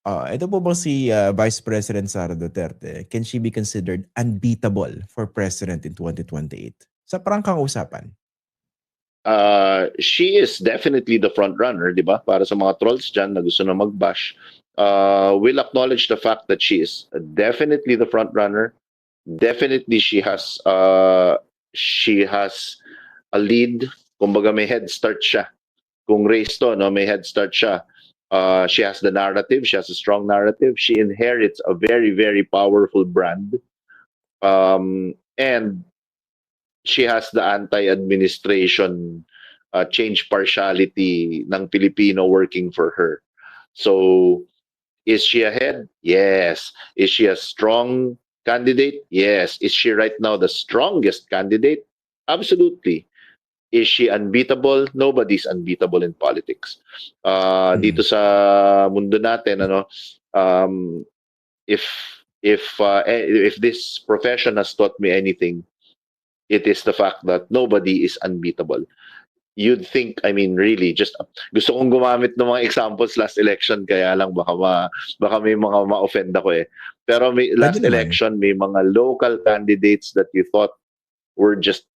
Ito po bang si Vice President Sara Duterte, can she be considered unbeatable for president in 2028? Sa prangkang usapan. She is definitely the front runner, di ba? Para sa mga trolls dyan na gusto na mag-bash, will acknowledge the fact that she is definitely the front runner. Definitely she has a lead. Kumbaga may head start siya. Kung race to, no, may head start siya. She has the narrative. She has a strong narrative. She inherits a very, very powerful brand. And she has the anti-administration change partiality ng Pilipino working for her. So, is she ahead? Yes. Is she a strong candidate? Yes. Is she right now the strongest candidate? Absolutely. Is she unbeatable? Nobody's unbeatable in politics. Dito sa mundo natin, ano, if this profession has taught me anything, it is the fact that nobody is unbeatable. You'd think, I mean, really, just gusto kong gumamit ng mga examples last election, kaya lang baka may mga ma-offend ako eh. Pero last election, may mga local candidates that you thought were just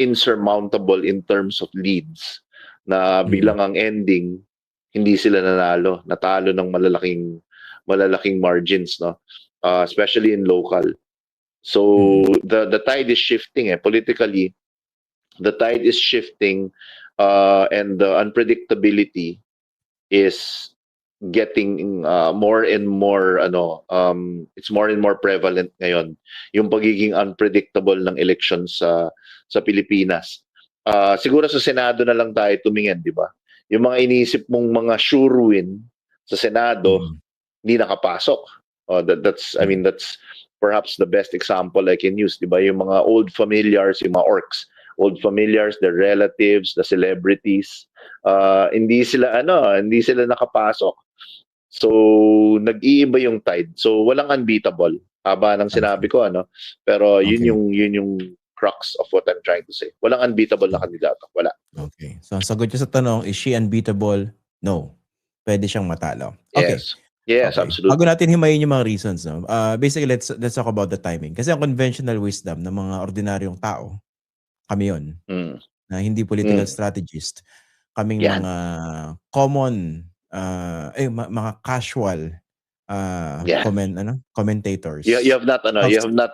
insurmountable in terms of leads, na bilang ang ending, hindi sila nanalo, natalo ng malalaking margins, no? Especially in local. So the tide is shifting politically. The tide is shifting, and the unpredictability is getting more and more it's more and more prevalent ngayon, yung pagiging unpredictable ng elections sa Pilipinas. Siguro sa Senado na lang tayo tumingin, di ba? Yung mga iniisip mong mga sure win sa Senado, hindi nakapasok. That's perhaps the best example I can use, di ba? Yung mga old familiars, yung mga orcs, old familiars, their relatives, the celebrities, hindi sila nakapasok. So nag-iiba yung tide. So walang unbeatable. Haba ng sinabi ko, pero yun yung crux of what I'm trying to say. Walang unbeatable na kandidato. Wala. Okay. So ang sagot niya sa tanong, is she unbeatable? No. Pwede siyang matalo. Okay. Yes, okay. absolutely. Bago natin himayin yung mga reasons, no? Basically, let's talk about the timing. Kasi ang conventional wisdom ng mga ordinaryong tao, kami yun, na hindi political strategist, kaming mga common, mga casual commentators. You have not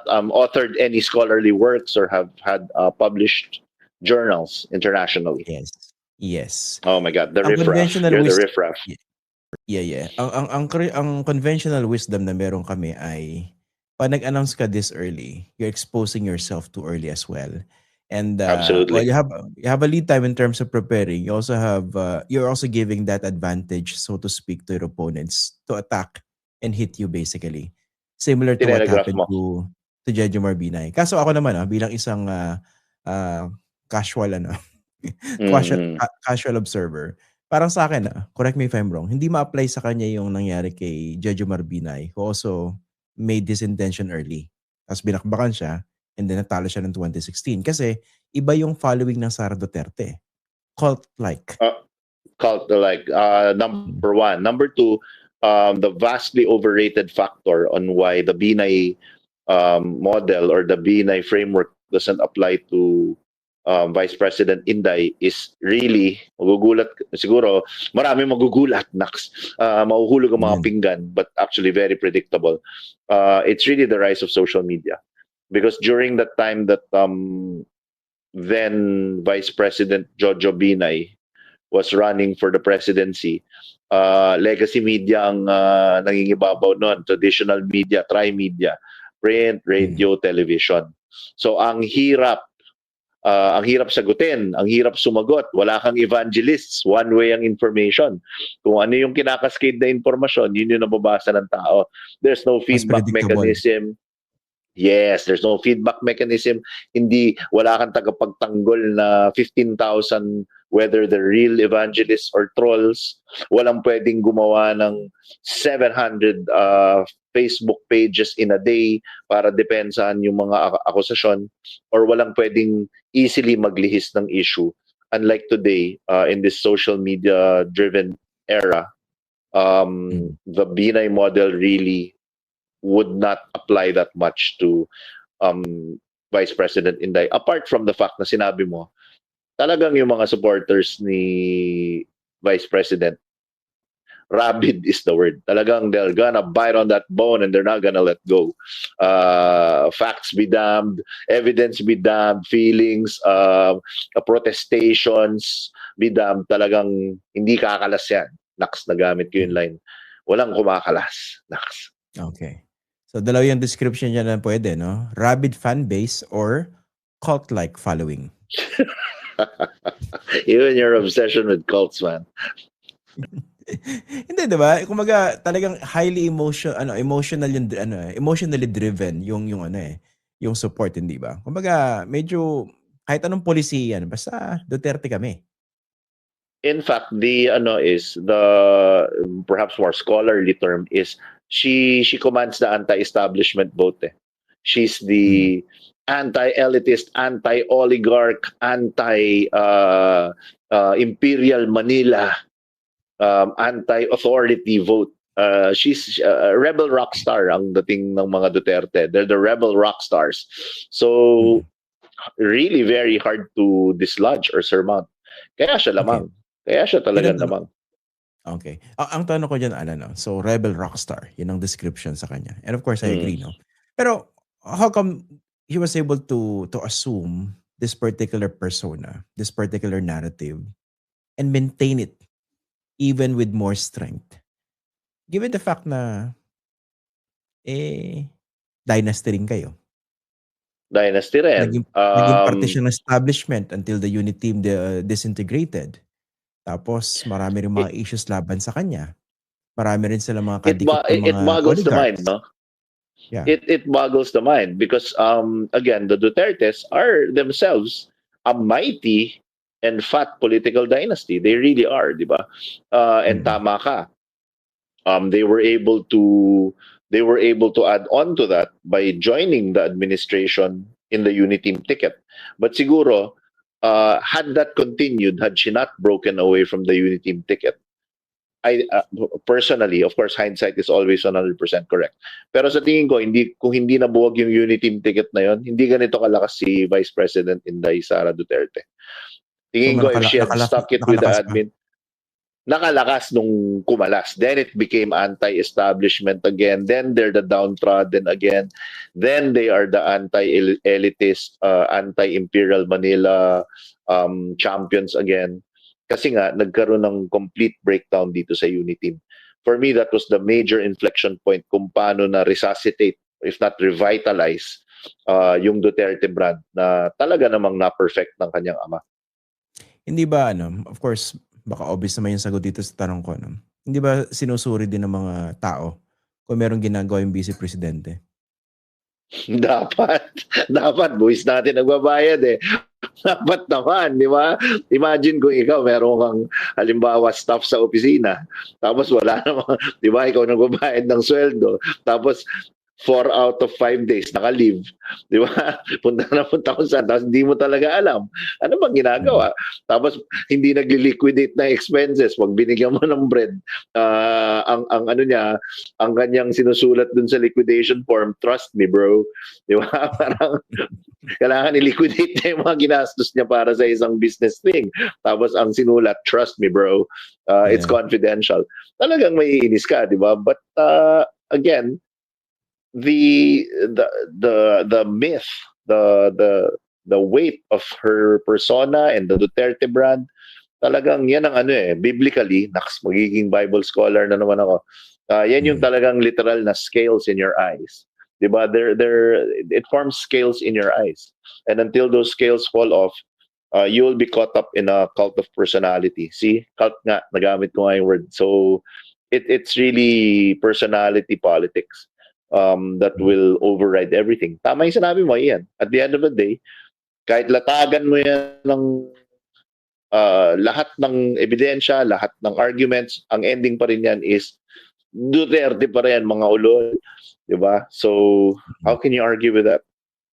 authored any scholarly works or have had published journals internationally. Yes. Oh my God, the riffraff. You're the riffraff. Yeah. Ang conventional wisdom na meron kami ay pag nag-announce ka this early, you're exposing yourself too early as well. And absolutely, you have a lead time in terms of preparing. You also have you're also giving that advantage, so to speak, to your opponents to attack and hit you basically. Similar to what happened to Jejomar Binay. Kaso ako naman bilang isang casual casual observer, parang sa akin correct me if I'm wrong, hindi ma-apply sa kanya yung nangyari kay Jejomar Binay, who also made this intention early. Tapos binakbakan siya, and then natalo siya ng 2016. Kasi iba yung following ng Sara Duterte. Cult-like. Cult-like. Number one. Number two, the vastly overrated factor on why the Binay model or the Binay framework doesn't apply to Vice President Inday is really, magugulat, siguro, marami magugulat, mahuhulog ang mga pinggan, but actually very predictable. It's really the rise of social media. Because during that time that then Vice President Jojo Binay was running for the presidency, legacy media ang nangingibabaw noon, traditional media, tri-media, print, radio, television. So ang hirap sagutin, ang hirap sumagot, wala kang evangelists, one way ang information. Kung ano yung kinakascade na informasyon, yun yung nababasa ng tao. There's no feedback mechanism. Yes, there's no feedback mechanism. Wala kang tagapagtanggol na 15,000 whether they're real evangelists or trolls. Walang pwedeng gumawa ng 700 Facebook pages in a day para depensahan yung mga akusasyon, or walang pwedeng easily maglihis ng issue. Unlike today, in this social media driven era, The Binay model really would not apply that much to Vice President Inday. Apart from the fact na sinabi mo, talagang yung mga supporters ni Vice President, rabid is the word. Talagang they're gonna bite on that bone and they're not gonna let go. Facts be damned, evidence be damned, feelings, protestations be damned. Talagang hindi kakalas yan. Nax, nagamit ko yung line. Walang kumakalas. Nax. Okay. So, dalawa yung description niya na pwede, no? Rabid fan base or cult-like following. Even your obsession with cults, man. Hindi, 'di ba? Kumaga talagang highly emotionally driven yung yung support, hindi ba? Kumaga medyo kahit anong policy yan, basta Duterte kami. In fact, the perhaps more scholarly term is she commands the anti-establishment vote. She's the anti-elitist, anti-oligarch, anti-imperial Manila, anti-authority vote. She's a rebel rock star ang dating ng mga Duterte. They're the rebel rock stars. So, really very hard to dislodge or surmount. Kaya siya lamang. Okay. Kaya siya talagang lamang. Okay. Ang tanong ko dyan, no? So, rebel rockstar. Yun ang description sa kanya. And of course, I agree, no? Pero, how come he was able to assume this particular persona, this particular narrative, and maintain it even with more strength? Given the fact na, dynasty rin kayo. Dynasty rin. Naging parte siya ng establishment until the unit team disintegrated. Tapos, marami rin mga issues laban sa kanya. Marami rin sila mga kadikit ng mga it boggles the mind, no? Yeah. It boggles the mind because, again, the Dutertes are themselves a mighty and fat political dynasty. They really are, di ba? And tama ka. They were able to add on to that by joining the administration in the Uniteam ticket. But siguro, had that continued, had she not broken away from the Uniteam ticket, I personally, of course, hindsight is always 100% correct. Pero sa tingin ko, kung hindi nabuwag yung Uniteam ticket na yon, hindi ganito kalakas si Vice President Inday Sara Duterte. Tingin ko, if she had stuck it with the admin, nakalakas nung kumalas. Then it became anti-establishment again. Then they're the downtrodden again. Then they are the anti-elitist, anti-imperial Manila champions again. Kasi nga, nagkaroon ng complete breakdown dito sa Uniteam. For me, that was the major inflection point kung paano na resuscitate, if not revitalize, yung Duterte brand na talaga namang na-perfect ng kanyang ama. Hindi ba, of course, baka obvious naman yung sagot dito sa tanong ko, no? Hindi ba sinusuri din ng mga tao kung merong ginagawa yung vice presidente? Dapat buwis natin nagbabayad Dapat naman, di ba? Imagine kung ikaw meron kang halimbawa staff sa opisina, tapos wala naman, di ba? Ikaw nagbabayad ng sweldo, tapos 4 out of 5 days naka-leave, di ba? Punta kung saan, tapos hindi mo talaga alam. Ano bang ginagawa? Tapos hindi nagli-liquidate ng expenses. Pag binigyan mo ng bread, ang kanyang sinusulat dun sa liquidation form, trust me bro. Di ba? Parang kailangan i-liquidate na yung mga ginastos niya para sa isang business thing. Tapos ang sinulat, trust me bro, it's confidential. Talagang maiinis ka, di ba? But again, the myth, the weight of her persona and the Duterte brand, talagang yan ang biblically, magiging Bible scholar na naman ako. Yan yung talagang literal na scales in your eyes. Diba? It forms scales in your eyes. And until those scales fall off, you'll be caught up in a cult of personality. See? Cult nga, nagamit ko nga yung word. So, it's really personality politics that will override everything. Tama yung sinabi mo, Ian. At the end of the day, kahit latagan mo yan ng lahat ng ebidensya, lahat ng arguments, ang ending pa rin yan is Duterte pa rin, mga ulol. Diba? So, how can you argue with that?